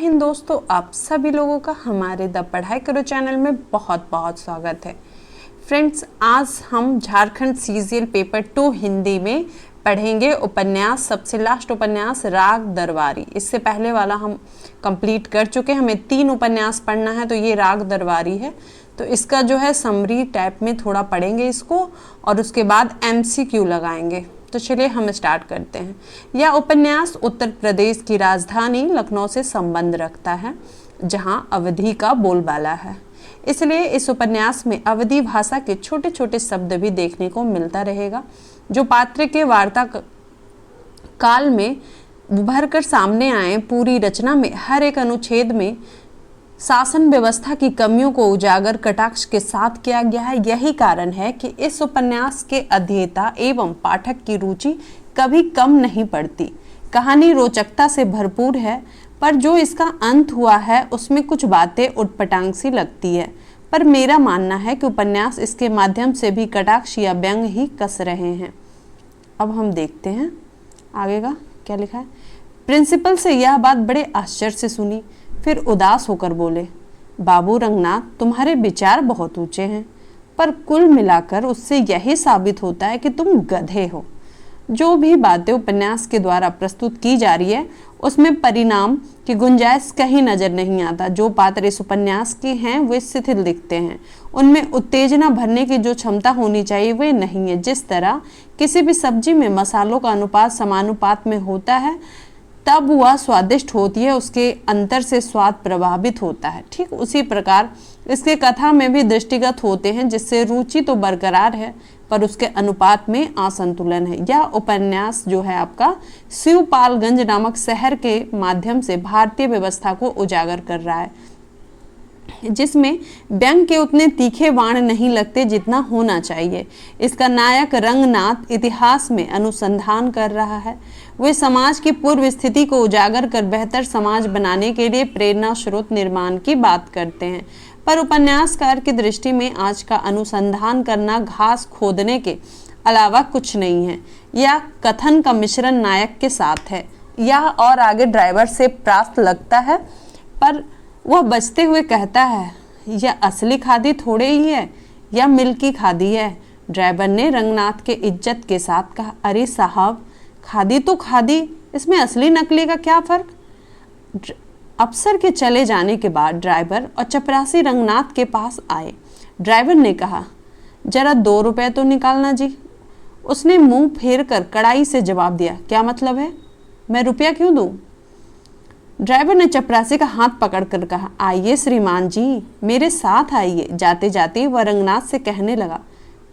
हिंद दोस्तों, आप सभी लोगों का हमारे द पढ़ाई करो चैनल में बहुत बहुत स्वागत है। फ्रेंड्स, आज हम झारखंड सीजीएल पेपर 2 हिंदी में पढ़ेंगे उपन्यास, सबसे लास्ट उपन्यास राग दरबारी। इससे पहले वाला हम कंप्लीट कर चुके हैं, हमें 3 उपन्यास पढ़ना है, तो ये राग दरबारी है। तो इसका जो है समरी टाइप में थोड़ा पढ़ेंगे इसको और उसके बाद एमसीक्यू लगाएंगे। तो चलिए हम स्टार्ट करते हैं। यह उपन्यास उत्तर प्रदेश की राजधानी लखनऊ से संबंध रखता है, जहां अवधी का बोलबाला है। इसलिए इस उपन्यास में अवधी भाषा के छोटे छोटे शब्द भी देखने को मिलता रहेगा, जो पात्र के वार्ता काल में उभर कर सामने आए। पूरी रचना में हर एक अनुच्छेद में शासन व्यवस्था की कमियों को उजागर कटाक्ष के साथ किया गया है। यही कारण है कि इस उपन्यास के अध्येता एवं पाठक की रुचि कभी कम नहीं पड़ती। कहानी रोचकता से भरपूर है, पर जो इसका अंत हुआ है उसमें कुछ बातें उटपटांग सी लगती है। पर मेरा मानना है कि उपन्यास इसके माध्यम से भी कटाक्ष या व्यंग ही कस रहे हैं। अब हम देखते हैं आगे का क्या लिखा है। प्रिंसिपल से यह बात बड़े आश्चर्य से सुनी, फिर उदास होकर बोले, बाबू रंगनाथ, तुम्हारे विचार बहुत ऊंचे हैं, पर कुल मिलाकर उससे यही साबित होता है कि तुम गधे हो। जो भी बातें उपन्यास के द्वारा प्रस्तुत की जा रही है उसमें परिणाम की गुंजाइश कहीं नजर नहीं आता। जो पात्र इस उपन्यास के हैं वे शिथिल दिखते हैं, उनमें उत्तेजना भरने की जो क्षमता होनी चाहिए वे नहीं है। जिस तरह किसी भी सब्जी में मसालों का अनुपात समानुपात में होता है तब वह स्वादिष्ट होती है, उसके अंतर से स्वाद प्रभावित होता है। ठीक उसी प्रकार इसके कथा में भी दृष्टिगत होते हैं, जिससे रुचि तो बरकरार है पर उसके अनुपात में असंतुलन है। यह उपन्यास जो है आपका शिवपालगंज नामक शहर के माध्यम से भारतीय व्यवस्था को उजागर कर रहा है, जिसमें व्यंग के उतने तीखे बाण नहीं लगते जितना होना चाहिए। इसका नायक रंगनाथ इतिहास में अनुसंधान कर रहा है। वे समाज की पूर्व स्थिति को उजागर कर बेहतर समाज बनाने के लिए प्रेरणा स्रोत निर्माण की बात करते हैं। पर उपन्यासकार की दृष्टि में आज का अनुसंधान करना घास खोदने के अलावा कुछ नहीं है। यह कथन का मिश्रण नायक के साथ है। यह और आगे ड्राइवर से प्राप्त लगता है, पर वह बचते हुए कहता है, यह असली खादी थोड़े ही है, यह मिल्की खादी है। ड्राइवर ने रंगनाथ के इज्जत के साथ कहा, अरे साहब, खादी तो खादी, इसमें असली नकली का क्या फर्क। अफसर के चले जाने के बाद ड्राइवर और चपरासी रंगनाथ के पास आए। ड्राइवर ने कहा, जरा 2 रुपए तो निकालना जी। उसने मुंह फेर कर कड़ाई से जवाब दिया, क्या मतलब है, मैं रुपया क्यों दूं। ड्राइवर ने चपरासी का हाथ पकड़कर कहा, आइए श्रीमान जी, मेरे साथ आइए। जाते जाते वह रंगनाथ से कहने लगा,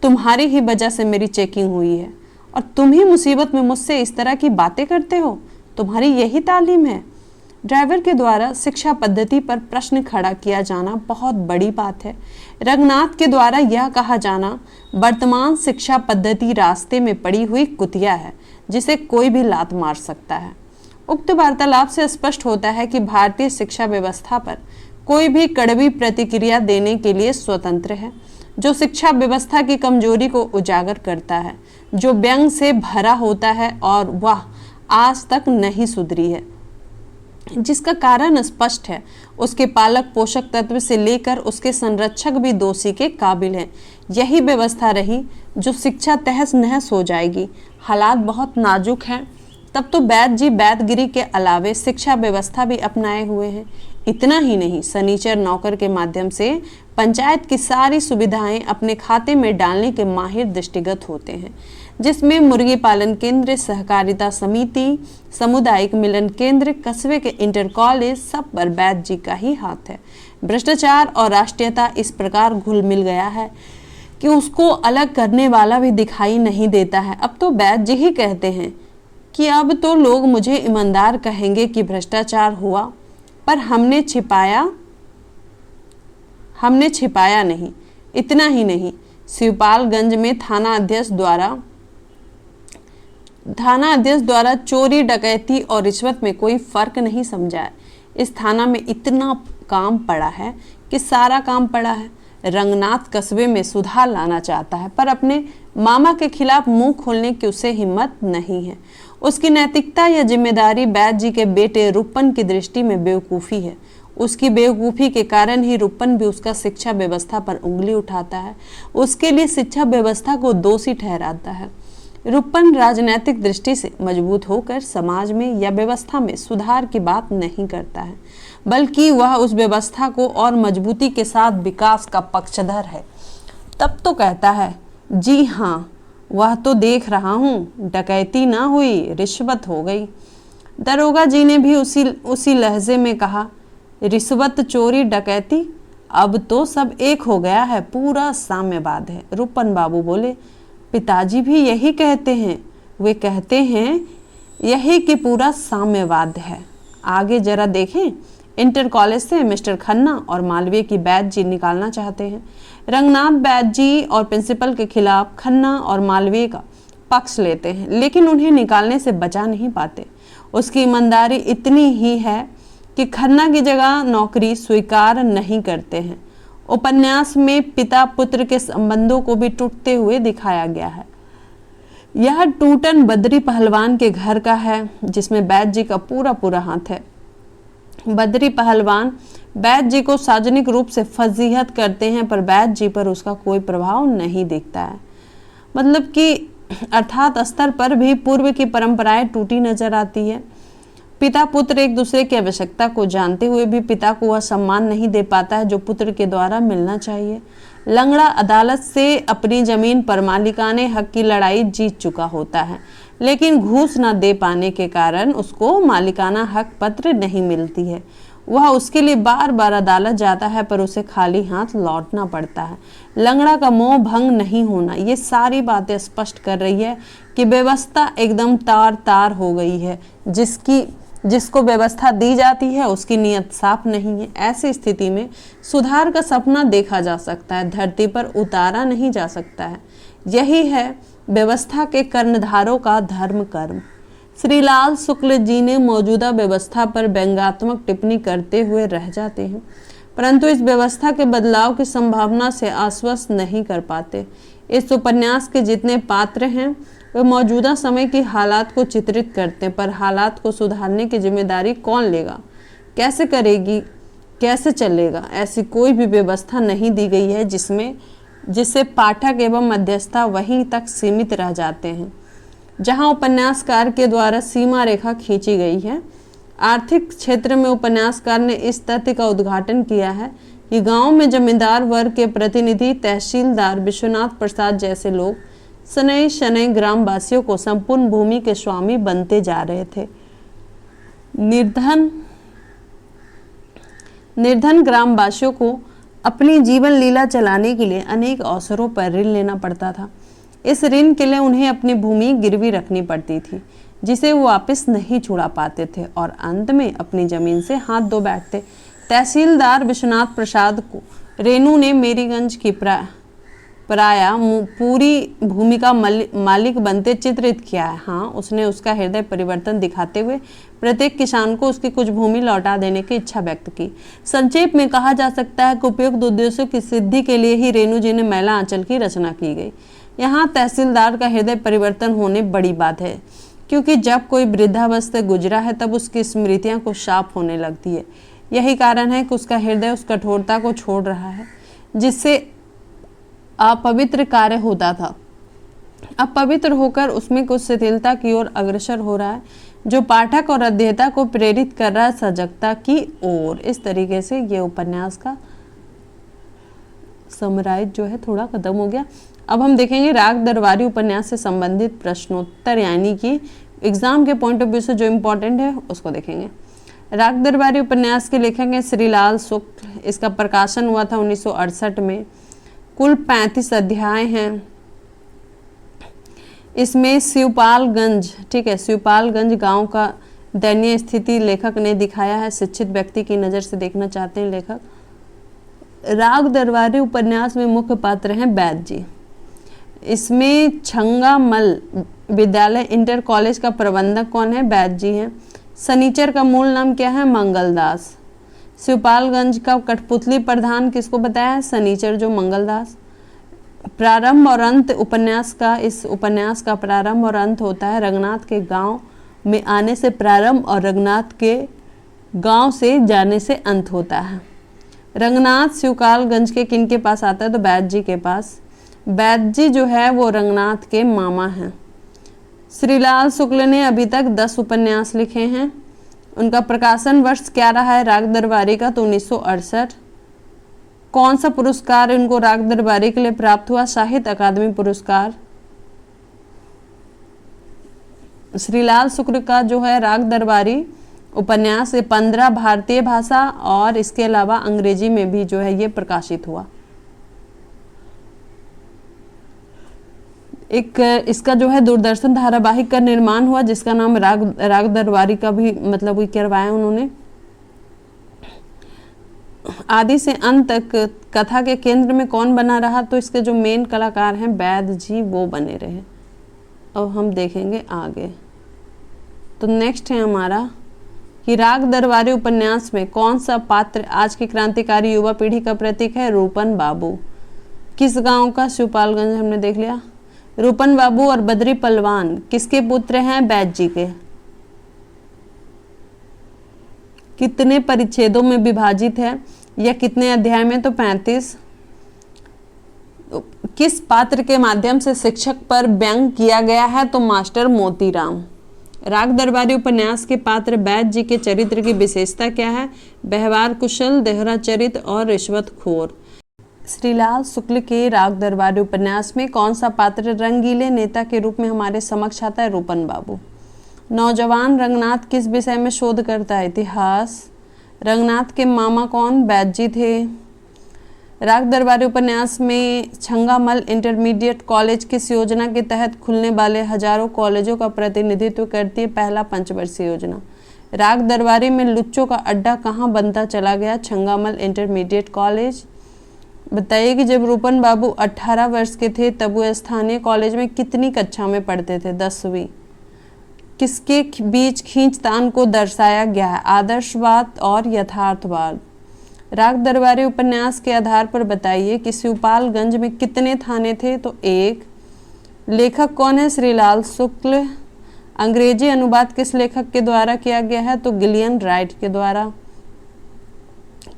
तुम्हारी ही वजह से मेरी चेकिंग हुई है और तुम ही मुसीबत में मुझसे इस तरह की बातें करते हो, तुम्हारी यही तालीम है। ड्राइवर के द्वारा शिक्षा पद्धति पर प्रश्न खड़ा किया जाना बहुत बड़ी बात है। रंगनाथ के द्वारा यह कहा जाना, वर्तमान शिक्षा पद्धति रास्ते में पड़ी हुई कुतिया है जिसे कोई भी लात मार सकता है। उक्त वार्तालाप से स्पष्ट होता है कि भारतीय शिक्षा व्यवस्था पर कोई भी कड़वी प्रतिक्रिया देने के लिए स्वतंत्र है, जो शिक्षा व्यवस्था की कमजोरी को उजागर करता है, जो व्यंग से भरा होता है और वह आज तक नहीं सुधरी है, जिसका कारण स्पष्ट है। उसके पालक पोषक तत्व से लेकर उसके संरक्षक भी दोषी के काबिल हैं। यही व्यवस्था रही जो शिक्षा तहस नहस हो जाएगी। हालात बहुत नाजुक हैं। तब तो वैद्य जी वैदगिरी के अलावे शिक्षा व्यवस्था भी अपनाए हुए हैं। इतना ही नहीं, सनीचर नौकर के माध्यम से पंचायत की सारी सुविधाएं अपने खाते में डालने के माहिर दृष्टिगत होते हैं, जिसमें मुर्गी पालन केंद्र, सहकारिता समिति, सामुदायिक मिलन केंद्र, कस्बे के इंटर कॉलेज, सब पर वैद्य जी का ही हाथ है। भ्रष्टाचार और राष्ट्रीयता इस प्रकार घुल मिल गया है कि उसको अलग करने वाला भी दिखाई नहीं देता है। अब तो वैद्य जी ही कहते हैं कि अब तो लोग मुझे ईमानदार कहेंगे कि भ्रष्टाचार हुआ, पर हमने छिपाया नहीं। इतना ही नहीं, शिवपालगंज में थाना अध्यक्ष द्वारा चोरी, डकैती और रिश्वत में कोई फर्क नहीं समझा है। इस थाना में इतना काम पड़ा है कि सारा काम पड़ा है। रंगनाथ कस्बे में सुधार लाना चाहता है, पर अपने मामा के खिलाफ मुंह खोलने की उसे हिम्मत नहीं है। उसकी नैतिकता या जिम्मेदारी बैद जी के बेटे रूपन की दृष्टि में बेवकूफ़ी है। उसकी बेवकूफ़ी के कारण ही रूपन भी उसका शिक्षा व्यवस्था पर उंगली उठाता है, उसके लिए शिक्षा व्यवस्था को दोषी ठहराता है। रूपन राजनैतिक दृष्टि से मजबूत होकर समाज में या व्यवस्था में सुधार की बात नहीं करता है, बल्कि वह उस व्यवस्था को और मजबूती के साथ विकास का पक्षधर है। तब तो कहता है, जी हाँ, वह तो देख रहा हूँ, डकैती ना हुई, रिश्वत हो गई। दरोगा जी ने भी उसी लहजे में कहा, रिश्वत, चोरी, डकैती, अब तो सब एक हो गया है, पूरा साम्यवाद है। रूपन बाबू बोले, पिताजी भी यही कहते हैं, वे कहते हैं यही कि पूरा साम्यवाद है। आगे जरा देखें, इंटर कॉलेज से मिस्टर खन्ना और मालवीय की बैच जी निकालना चाहते हैं। रंगनाथ बैच जी और प्रिंसिपल के खिलाफ खन्ना और मालवीय का पक्ष लेते हैं, लेकिन उन्हें निकालने से बचा नहीं पाते। उसकी ईमानदारी इतनी ही है कि खन्ना की जगह नौकरी स्वीकार नहीं करते हैं। उपन्यास में पिता पुत्र के संबंधों को भी टूटते हुए दिखाया गया है। यह टूटन बद्री पहलवान के घर का है, जिसमें बैच जी का पूरा हाथ है। बद्री पहलवान बैच जी को सार्वजनिक रूप से फजीहत करते हैं, पर बैच जी पर उसका कोई प्रभाव नहीं दिखता है। मतलब कि अर्थात स्तर पर भी पूर्व की परंपराएं टूटी नजर आती है। पिता पुत्र एक दूसरे की आवश्यकता को जानते हुए भी पिता को वह सम्मान नहीं दे पाता है जो पुत्र के द्वारा मिलना चाहिए। लंगड़ा अदालत से अपनी जमीन पर मालिकाने हक की लड़ाई जीत चुका होता है, लेकिन घूस न दे पाने के कारण उसको मालिकाना हक पत्र नहीं मिलती है। वह उसके लिए बार बार अदालत जाता है, पर उसे खाली हाथ लौटना पड़ता है। लंगड़ा का मोह भंग नहीं होना, ये सारी बातें स्पष्ट कर रही है कि व्यवस्था एकदम तार तार हो गई है। जिसको व्यवस्था दी जाती है उसकी नीयत साफ नहीं है। ऐसी स्थिति में सुधार का सपना देखा जा सकता है, धरती पर उतारा नहीं जा सकता है। यही है व्यवस्था के कर्णधारों का धर्म कर्म। श्रीलाल शुक्ल जी ने मौजूदा व्यवस्था पर व्यंग्यात्मक टिप्पणी करते हुए रह जाते हैं, परंतु इस व्यवस्था के बदलाव की संभावना से आश्वस्त नहीं कर पाते। इस उपन्यास के जितने पात्र हैं वे मौजूदा समय की हालात को चित्रित करते हैं, पर हालात को सुधारने की जिम्मेदारी कौन लेगा, कैसे करेगी, कैसे चलेगा, ऐसी कोई भी व्यवस्था नहीं दी गई है जिससे पाठक एवं मध्यस्थता वहीं तक सीमित रह जाते हैं जहां उपन्यासकार के द्वारा सीमा रेखा खींची गई है। आर्थिक क्षेत्र में उपन्यासकार ने इस तथ्य का उद्घाटन किया है कि गांव में जमींदार वर्ग के प्रतिनिधि तहसीलदार विश्वनाथ प्रसाद जैसे लोग शनै शनै ग्रामवासियों को संपूर्ण भूमि के स्वामी बनते जा रहे थे। निर्धन ग्रामवासियों को अपनी जीवन लीला चलाने के लिए अनेक अवसरों पर ऋण लेना पड़ता था। इस ऋण के लिए उन्हें अपनी भूमि गिरवी रखनी पड़ती थी, जिसे वो वापस नहीं छुड़ा पाते थे और अंत में अपनी जमीन से हाथ धो बैठते। तहसीलदार विश्वनाथ प्रसाद को रेणु ने मेरीगंज की प्राय पूरी भूमि का मालिक बनते चित्रित किया है। हाँ, उसने उसका हृदय परिवर्तन दिखाते हुए प्रत्येक किसान को उसकी कुछ भूमि लौटा देने की इच्छा व्यक्त की। संक्षेप में कहा जा सकता है कि उपयुक्त उद्देश्यों की सिद्धि के लिए ही रेणु जी ने मैला आंचल की रचना की गई। यहाँ तहसीलदार का हृदय परिवर्तन होने बड़ी बात है, क्योंकि जब कोई वृद्धावस्था गुजरा है तब उसकी स्मृतियाँ को शाप होने लगती है। यही कारण है कि उसका हृदय उस कठोरता को छोड़ रहा है जिससे अपवित्र कार्य होता था, अब पवित्र होकर उसमें कुछ शिथिलता की ओर अग्रसर हो रहा है, जो पाठक और अध्येता को प्रेरित कर रहा है सजगता की ओर। इस तरीके से ये उपन्यास का समराइज जो है थोड़ा खत्म हो गया। अब हम देखेंगे राग दरबारी उपन्यास से संबंधित प्रश्नोत्तर, यानी कि एग्जाम के पॉइंट ऑफ व्यू से जो इम्पोर्टेंट है उसको देखेंगे। राग दरबारी उपन्यास के लेखक हैं श्रीलाल शुक्ल। इसका प्रकाशन हुआ था 1968 में। कुल 35 अध्याय हैं। इसमें शिवपालगंज, ठीक है, शिवपालगंज गांव का दयनीय स्थिति लेखक ने दिखाया है। शिक्षित व्यक्ति की नज़र से देखना चाहते हैं लेखक। राग दरबारी उपन्यास में मुख्य पात्र हैं बैद जी। इसमें छंगामल विद्यालय इंटर कॉलेज का प्रबंधक कौन है? बैद जी हैं। सनीचर का मूल नाम क्या है? मंगलदास। शिवपालगंज का कठपुतली प्रधान किसको बताया है? सनीचर, जो मंगलदास। प्रारंभ और अंत उपन्यास का, इस उपन्यास का प्रारंभ और अंत होता है रंगनाथ के गांव में आने से प्रारंभ और रंगनाथ के गांव से जाने से अंत होता है। रंगनाथ शिवकालगंज के किन के पास आता है? तो बैद जी के पास। बैद जी जो है वो रंगनाथ के मामा हैं। श्रीलाल शुक्ल ने अभी तक 10 उपन्यास लिखे हैं। उनका प्रकाशन वर्ष क्या रहा है राग दरबारी का? तो 1968। कौन सा पुरस्कार इनको राग दरबारी के लिए प्राप्त हुआ? साहित्य अकादमी पुरस्कार। श्रीलाल शुक्ल का जो है राग दरबारी उपन्यास 15 भारतीय भाषा और इसके अलावा अंग्रेजी में भी जो है ये प्रकाशित हुआ। एक इसका जो है दूरदर्शन धारावाहिक का निर्माण हुआ जिसका नाम राग दरबारी का भी मतलब करवाया उन्होंने। आदि से अंत तक कथा के केंद्र में कौन बना रहा? तो इसके जो मेन कलाकार हैं बैद जी वो बने रहे। अब हम देखेंगे आगे। तो नेक्स्ट है हमारा कि राग दरबारी उपन्यास में कौन सा पात्र आज की क्रांतिकारी युवा पीढ़ी का प्रतीक है? रूपन बाबू। किस गांव का? शिवपालगंज हमने देख लिया। रूपन बाबू और बद्री पहलवान किसके पुत्र हैं? बैद जी के। कितने परिच्छेदों में विभाजित है या कितने अध्याय में? तो 35। किस पात्र के माध्यम से शिक्षक पर व्यंग किया गया है? तो मास्टर मोतीराम। राग दरबारी उपन्यास के पात्र बैद जी के चरित्र की विशेषता क्या है? व्यवहार कुशल, देहरा चरित्र और रिश्वतखोर। श्रीलाल शुक्ल के राग दरबारी उपन्यास में कौन सा पात्र रंगीले नेता के रूप में हमारे समक्ष आता है? रूपन बाबू। नौजवान रंगनाथ किस विषय में शोध करता है? इतिहास। रंगनाथ के मामा कौन? बैद जी थे। राग दरबारी उपन्यास में छंगामल इंटरमीडिएट कॉलेज किस योजना के तहत खुलने वाले हजारों कॉलेजों का प्रतिनिधित्व करती है? पहला पंचवर्षीय योजना। राग दरबारी में लुच्चों का अड्डा कहाँ बनता चला गया? छंगामल इंटरमीडिएट कॉलेज। बताइए कि जब रूपन बाबू 18 वर्ष के थे तब वो स्थानीय कॉलेज में कितनी कक्षा में पढ़ते थे? 10वीं। किसके बीच खींचतान को दर्शाया गया है? आदर्शवाद और यथार्थवाद। राग दरबारी उपन्यास के आधार पर बताइए कि शिवपालगंज में कितने थाने थे? तो 1। लेखक कौन है? श्रीलाल शुक्ल। अंग्रेजी अनुवाद किस लेखक के द्वारा किया गया है? तो गिलियन राइट के द्वारा।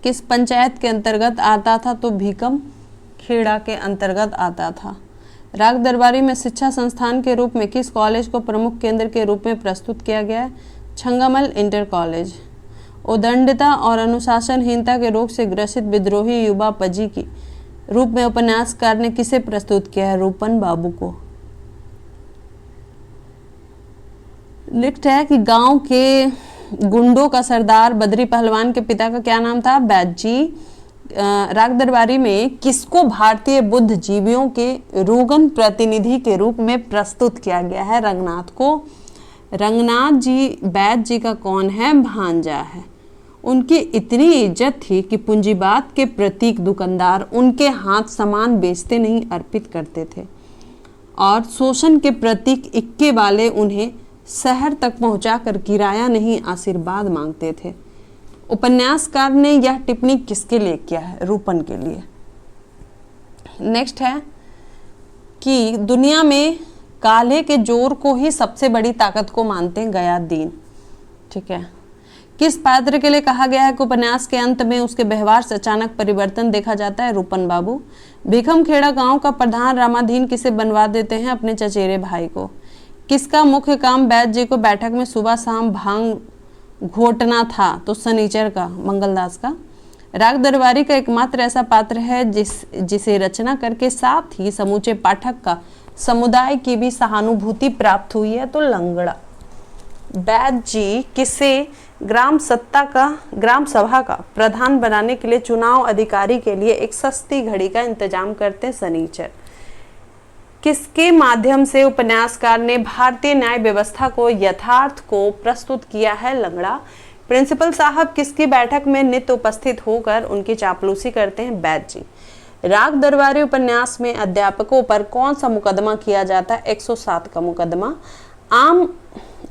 किस पंचायत के अंतर्गत आता था? तो भीकम खेड़ा के अंतर्गत आता था। राग दरबारी में शिक्षा संस्थान के रूप में किस कॉलेज को प्रमुख केंद्र के रूप में प्रस्तुत किया गया है? छंगामल इंटर कॉलेज। उदंडता और अनुशासनहीनता के रोग से ग्रसित विद्रोही युवा पजी की रूप में उपन्यासकार ने किसे प्रस्तुत किया है? रूपन बाबू को। लिखा है कि गांव के गुंडों का सरदार बद्री पहलवान के पिता का क्या नाम था? बैद जी। राग दरबारी में किसको भारतीय बुद्धिजीवियों के रोगन प्रतिनिधि के रूप में प्रस्तुत किया गया है? रंगनाथ को। रंगनाथ जी बैद जी का कौन है? भांजा है। उनकी इतनी इज्जत थी कि पूंजीवाद के प्रतीक दुकानदार उनके हाथ सामान बेचते नहीं अर्पित करते थे और शोषण के प्रतीक इक्के वाले उन्हें शहर तक पहुंचाकर किराया नहीं आशीर्वाद मांगते थे। उपन्यासकार ने यह टिप्पणी किसके लिए किया है? रूपन के लिए। नेक्स्ट है कि दुनिया में काल्हे के जोर को ही सबसे बड़ी ताकत को मानते हैं गयादीन। ठीक है। किस पात्र के लिए कहा गया है कि उपन्यास के अंत में उसके व्यवहार से अचानक परिवर्तन देखा जाता है? रूपन बाबू। भीखमखेड़ा गांव का प्रधान रामाधीन किसे बनवा देते हैं? अपने चचेरे भाई को। किसका मुख्य काम बैद जी को बैठक में सुबह शाम भांग घोटना था? तो सनीचर का, मंगलदास का। राग दरबारी का एकमात्र ऐसा पात्र है जिसे रचना करके साथ ही समूचे पाठक का समुदाय की भी सहानुभूति प्राप्त हुई है? तो लंगड़ा। बैद जी किसे ग्राम सभा का प्रधान बनाने के लिए चुनाव अधिकारी के लिए एक सस्ती घड़ी का इंतजाम करते हैं? सनीचर। किसके माध्यम से उपन्यासकार ने भारतीय न्याय व्यवस्था को यथार्थ को प्रस्तुत किया है? लंगड़ा। प्रिंसिपल साहब किसकी बैठक में नित्य उपस्थित होकर उनकी चापलूसी करते हैं? बैद जी। राग दरबारी उपन्यास में अध्यापकों पर कौन सा मुकदमा किया जाता है? 107 का मुकदमा।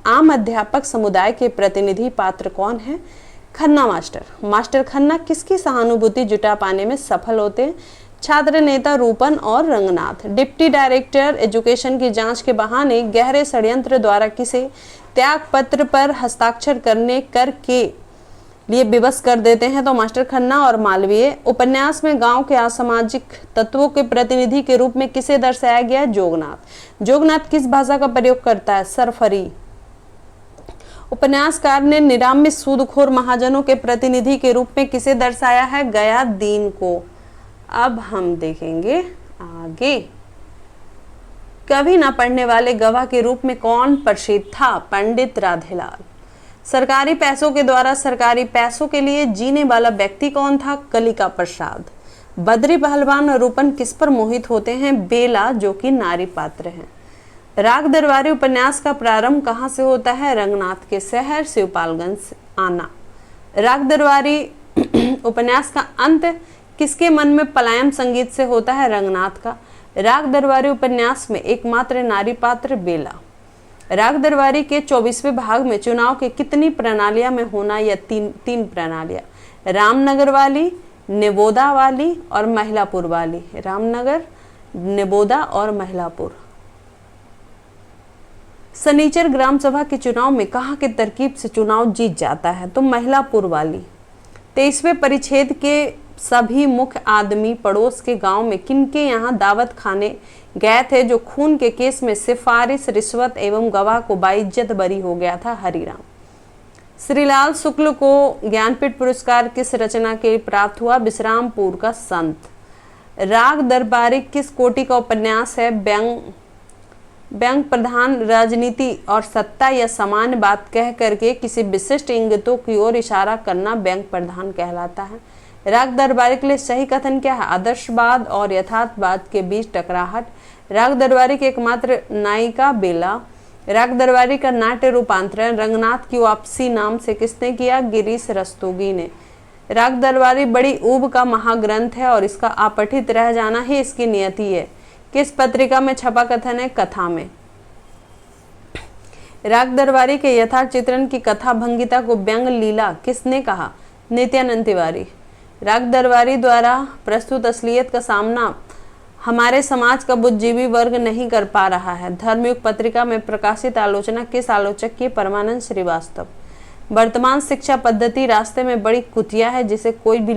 आम अध्यापक समुदाय के प्रतिनिधि पात्र कौन है? खन्ना मास्टर। मास्टर खन्ना किसकी सहानुभूति जुटा पाने में सफल होते हैं? छात्र नेता रूपन और रंगनाथ। डिप्टी डायरेक्टर एजुकेशन की जांच के बहाने गहरे षड्यंत्र द्वारा किसे त्याग पत्र पर हस्ताक्षर करके लिए विवश कर देते हैं तो मास्टर खन्ना और मालवीय। उपन्यास में गांव के असामाजिक तत्वों के प्रतिनिधि के रूप में किसे दर्शाया गया है? जोगनाथ। जोगनाथ किस भाषा का प्रयोग करता है? सरफरी। उपन्यासकार ने निराम्य सूदखोर महाजनों के प्रतिनिधि के रूप में किसे दर्शाया है? गया दीन को। अब हम देखेंगे आगे। कभी ना पढ़ने वाले गवाह के रूप में कौन प्रसिद्ध था? पंडित राधेलाल। सरकारी पैसों के द्वारा सरकारी पैसों के लिए जीने वाला व्यक्ति कौन था? कलिका प्रसाद। बद्री पहलवान और रूपन किस पर मोहित होते हैं? बेला, जो कि नारी पात्र हैं। राग दरबारी उपन्यास का प्रारंभ कहाँ से होता है? रंगनाथ के शहर शिवपालगंज से आना। राग दरबारी उपन्यास का अंत किसके मन में पलायन संगीत से होता है? रंगनाथ का। राग दरबारी उपन्यास में एकमात्र नारी पात्र बेला। राग दरबारी के 24वें भाग में चुनाव के कितनी प्रणालियां में होना? या तीन प्रणालियां, रामनगर वाली, निबोदा वाली और महिलापुर वाली। रामनगर, निबोदा और महिलापुर। सनीचर ग्राम सभा के चुनाव में कहाँ के तरकीब से चुनाव जीत जाता है? तो महिलापुर वाली। 23वें परिच्छेद के सभी मुख्य आदमी पड़ोस के गांव में किनके यहाँ दावत खाने गए थे जो खून के केस में सिफारिश, रिश्वत एवं गवाह को बाइज्जत बरी हो गया था? हरिराम। श्रीलाल शुक्ल को ज्ञानपीठ पुरस्कार किस रचना के प्राप्त हुआ? विश्रामपुर का संत। राग दरबारी किस कोटि का उपन्यास है? व्यंग प्रधान राजनीति और सत्ता या सामान्य बात कह करके किसी विशिष्ट इंगितों की ओर इशारा करना व्यंग प्रधान कहलाता है। राग दरबारी के लिए सही कथन क्या है? आदर्शवाद और यथार्थवाद के बीच टकराहट। राग दरबारी की एकमात्र नायिका बेला। राग दरबारी का नाट्य रूपांतरण रंगनाथ की वापसी नाम से किसने किया? गिरीश रस्तोगी ने। राग दरबारी बड़ी ऊब का महाग्रंथ है और इसका अपठित रह जाना ही इसकी नियति है। किस पत्रिका में छपा कथन है? कथा में। राग दरबारी के यथार्थ चित्रण की कथा भंगिता को व्यंग लीला किसने कहा? नित्यानंद तिवारी। राग दरबारी द्वारा प्रस्तुत असलियत का सामना हमारे समाज का बुद्धिजीवी वर्ग नहीं कर पा रहा है। धर्मयुग पत्रिका में प्रकाशित आलोचना किस आलोचक की? परमानंद श्रीवास्तव। वर्तमान शिक्षा पद्धति रास्ते में बड़ी कुतिया है जिसे कोई भी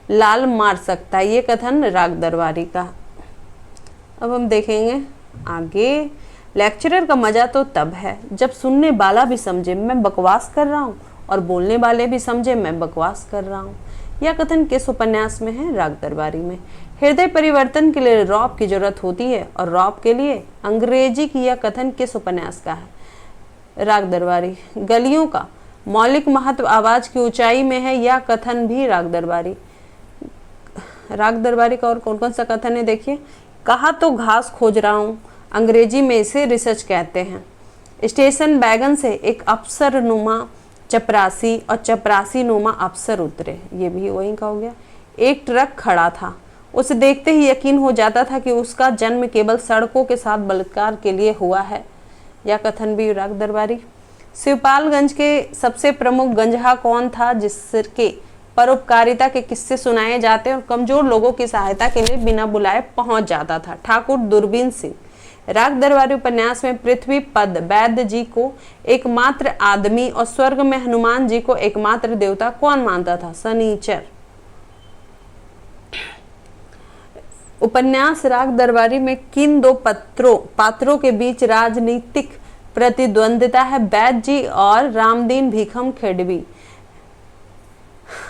लाल मार सकता है। ये कथन राग दरबारी का। अब हम देखेंगे आगे। लेक्चरर का मजा तो तब है जब सुनने वाला भी समझे मैं बकवास कर रहा हूँ और बोलने वाले भी समझे मैं बकवास कर रहा हूँ। यह कथन किस उपन्यास में है? राग दरबारी में। हृदय परिवर्तन के लिए रौब की जरूरत होती है और रौब के लिए अंग्रेजी की यह कथन किस उपन्यास का है? राग दरबारी। गलियों का मौलिक महत्व आवाज की ऊंचाई में है, यह कथन भी राग दरबारी। राग दरबारी का और कौन कौन सा कथन है देखिए। कहा तो घास खोज रहा हूँ, अंग्रेजी में इसे रिसर्च कहते हैं। स्टेशन बैगन से एक अफसर नुमा चपरासी और चपरासी नुमा अफसर उतरे, ये भी वहीं का हो गया। एक ट्रक खड़ा था, उसे देखते ही यकीन हो जाता था कि उसका जन्म केवल सड़कों के साथ बलात्कार के लिए हुआ है, यह कथन भी राग दरबारी। शिवपालगंज के सबसे प्रमुख गंजहा कौन था जिसके परोपकारिता के किस्से सुनाए जाते और कमजोर लोगों की सहायता के लिए बिना बुलाए पहुंच जाता था? ठाकुर दूरबीन सिंह। राग दरबारी उपन्यास में पृथ्वी पद वैद्य जी को एकमात्र आदमी और स्वर्ग में हनुमान जी को एकमात्र देवता कौन मानता था? शनिचर। उपन्यास राग दरबारी में किन दो पात्रों के बीच राजनीतिक प्रतिद्वंदिता है? वैद्य जी और रामदीन भीखम खेड़वी।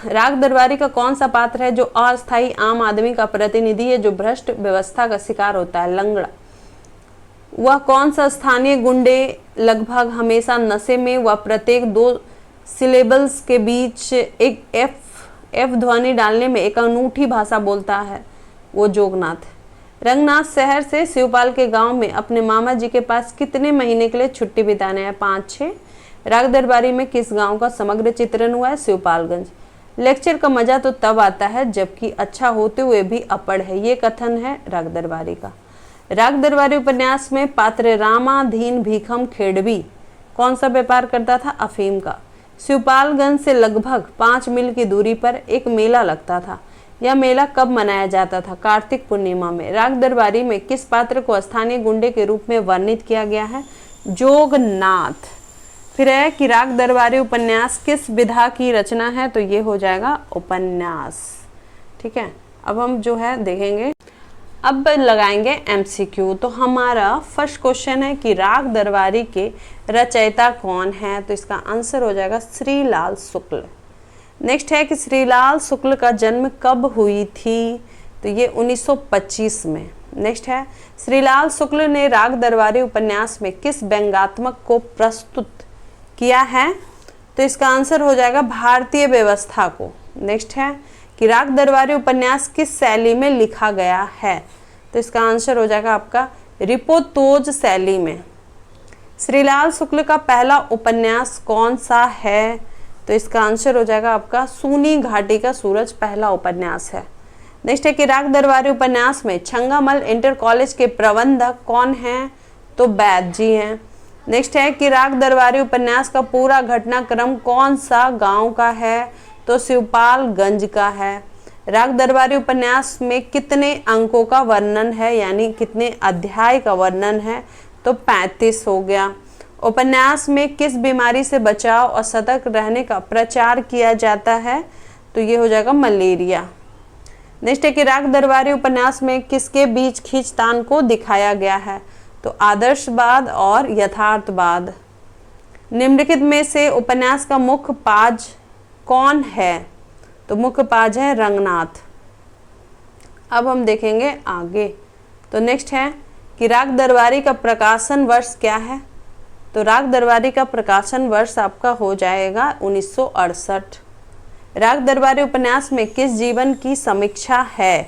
राग दरबारी का कौन सा पात्र है जो अस्थायी आम आदमी का प्रतिनिधि है जो भ्रष्ट व्यवस्था का शिकार होता है? लंगड़ा। वह कौन सा स्थानीय गुंडे लगभग हमेशा नशे में व प्रत्येक दो सिलेबल्स के बीच एक एफ ध्वनि डालने में एक अनूठी भाषा बोलता है? वो जोगनाथ। रंगनाथ शहर से शिवपाल के गांव में अपने मामा जी के पास कितने महीने के लिए छुट्टी बिताने हैं? 5-6। राग दरबारी में किस गांव का समग्र चित्रण हुआ है? शिवपालगंज। लेक्चर का मजा तो तब आता है जबकि अच्छा होते हुए भी अपड़ है, ये कथन है राग दरबारी का। राग दरबारी उपन्यास में पात्र रामाधीन भीखम खेड़वी कौन सा व्यापार करता था? अफीम का। शिवपालगंज से लगभग 5 मील की दूरी पर एक मेला लगता था, यह मेला कब मनाया जाता था? कार्तिक पूर्णिमा में। राग दरबारी में किस पात्र को स्थानीय गुंडे के रूप में वर्णित किया गया है? जोगनाथ। फिर है कि राग दरबारी उपन्यास किस विधा की रचना है, तो ये हो जाएगा उपन्यास। ठीक है, अब हम जो है देखेंगे, अब लगाएंगे एमसीक्यू। तो हमारा फर्स्ट क्वेश्चन है कि राग दरबारी के रचयिता कौन है, तो इसका आंसर हो जाएगा श्रीलाल शुक्ल। नेक्स्ट है कि श्रीलाल शुक्ल का जन्म कब हुई थी, तो ये 1925 में। नेक्स्ट है श्रीलाल शुक्ल ने राग दरबारी उपन्यास में किस व्यंग्यात्मक को प्रस्तुत किया है, तो इसका आंसर हो जाएगा भारतीय व्यवस्था को। नेक्स्ट है कि राग दरबारी उपन्यास किस शैली में लिखा गया है, तो इसका आंसर हो जाएगा आपका रिपोर्टोज शैली में। श्रीलाल शुक्ल का पहला उपन्यास कौन सा है, तो इसका आंसर हो जाएगा आपका सूनी घाटी का सूरज पहला उपन्यास है। नेक्स्ट है कि राग दरबारी उपन्यास में छंगामल इंटर कॉलेज के प्रबंधक कौन हैं, तो वैद्य जी हैं। नेक्स्ट है कि राग दरबारी उपन्यास का पूरा घटनाक्रम कौन सा गांव का है, तो शिवपालगंज का है। राग दरबारी उपन्यास में कितने अंकों का वर्णन है, यानी कितने अध्याय का वर्णन है, तो 35 हो गया। उपन्यास में किस बीमारी से बचाव और सतर्क रहने का प्रचार किया जाता है, तो ये हो जाएगा मलेरिया। नेक्स्ट है कि राग दरबारी उपन्यास में किसके बीच खींचतान को दिखाया गया है, तो आदर्शवाद और यथार्थवाद। निम्नलिखित में से उपन्यास का मुख्य पाज कौन है, तो मुख्य पाज है रंगनाथ। अब हम देखेंगे आगे। तो नेक्स्ट है कि राग दरबारी का प्रकाशन वर्ष क्या है, तो राग दरबारी का प्रकाशन वर्ष आपका हो जाएगा 1968। राग दरबारी उपन्यास में किस जीवन की समीक्षा है,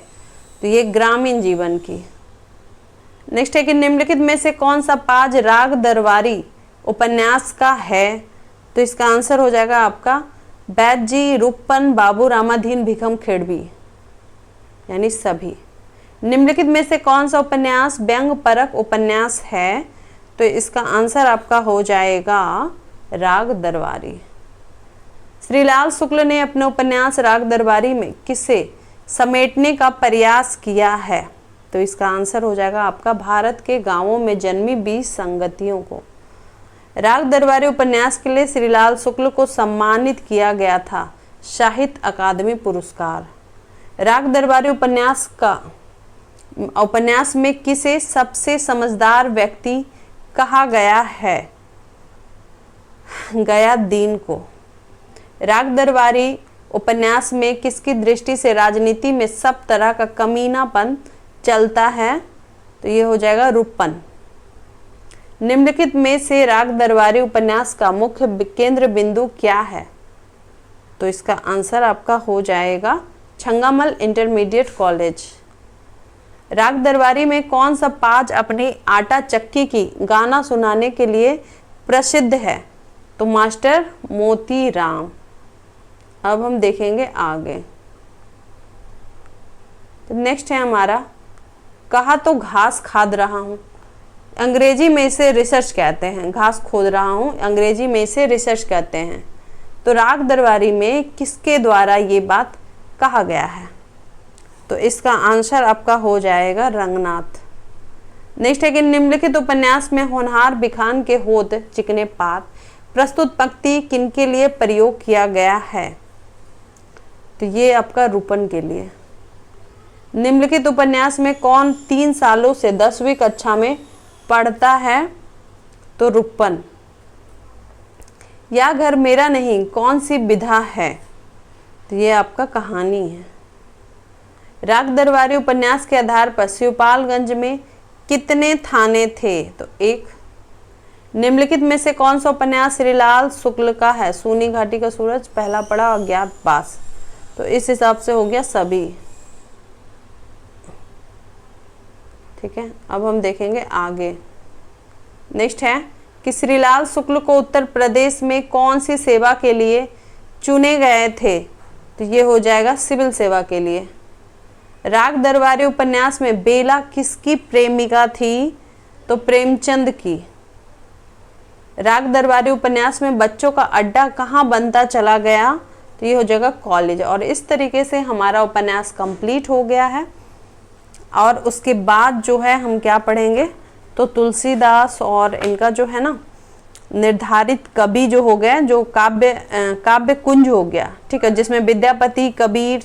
तो ये ग्रामीण जीवन की। नेक्स्ट है कि निम्नलिखित में से कौन सा पाज राग दरबारी उपन्यास का है, तो इसका आंसर हो जाएगा आपका वैद्य जी, रूपन, बाबू रामाधीन, भिखम खेड़वी, यानी सभी। निम्नलिखित में से कौन सा उपन्यास व्यंग परक उपन्यास है, तो इसका आंसर आपका हो जाएगा राग दरबारी। श्रीलाल शुक्ल ने अपने उपन्यास राग दरबारी में किसे समेटने का प्रयास किया है, तो इसका आंसर हो जाएगा आपका भारत के गांवों में जन्मी 20 संगतियों को। राग दरबारी उपन्यास के लिए श्रीलाल शुक्ल को सम्मानित किया गया था साहित्य अकादमी पुरस्कार। राग दरबारी उपन्यास में किसे सबसे समझदार व्यक्ति कहा गया है, गयादीन को। राग दरबारी उपन्यास में किसकी दृष्टि से राजनीति में सब तरह का कमीनापन चलता है, तो ये हो जाएगा रूपन। निम्नलिखित में से राग दरबारी उपन्यास का मुख्य केंद्र बिंदु क्या है, तो इसका आंसर आपका हो जाएगा छंगामल इंटरमीडिएट कॉलेज। राग दरबारी में कौन सा पाज अपनी आटा चक्की की गाना सुनाने के लिए प्रसिद्ध है, तो मास्टर मोती राम। अब हम देखेंगे आगे। तो नेक्स्ट है हमारा कहा तो घास खाद रहा हूँ, अंग्रेजी में इसे रिसर्च कहते हैं। घास खोद रहा हूँ अंग्रेजी में इसे रिसर्च कहते हैं। तो राग दरबारी में किसके द्वारा ये बात कहा गया है, तो इसका आंसर आपका हो जाएगा रंगनाथ। नेक्स्ट है कि निम्नलिखित उपन्यास में होनहार बिखान के होत चिकने पात प्रस्तुत पंक्ति किनके लिए प्रयोग किया गया है, तो ये आपका रूपन के लिए। निम्नलिखित उपन्यास में कौन 3 सालों से 10वीं कक्षा में पढ़ता है, तो रूपन। या घर मेरा नहीं कौन सी विधा है, तो ये आपका कहानी है। राग दरबारी उपन्यास के आधार पर शिवपालगंज में कितने थाने थे, तो 1। निम्नलिखित में से कौन सा उपन्यास श्रीलाल शुक्ल का है, सूनी घाटी का सूरज, पहला पड़ा, अज्ञातवास, तो इस हिसाब से हो गया सभी। ठीक है, अब हम देखेंगे आगे। नेक्स्ट है कि श्रीलाल शुक्ल को उत्तर प्रदेश में कौन सी सेवा के लिए चुने गए थे, तो ये हो जाएगा सिविल सेवा के लिए। राग दरबारी उपन्यास में बेला किसकी प्रेमिका थी, तो प्रेमचंद की। राग दरबारी उपन्यास में बच्चों का अड्डा कहाँ बनता चला गया, तो ये हो जाएगा कॉलेज। और इस तरीके से हमारा उपन्यास कंप्लीट हो गया है। और उसके बाद जो है हम क्या पढ़ेंगे, तो तुलसीदास और इनका जो है ना निर्धारित कवि जो हो गया, जो काव्य कुंज हो गया, ठीक है, जिसमें विद्यापति, कबीर,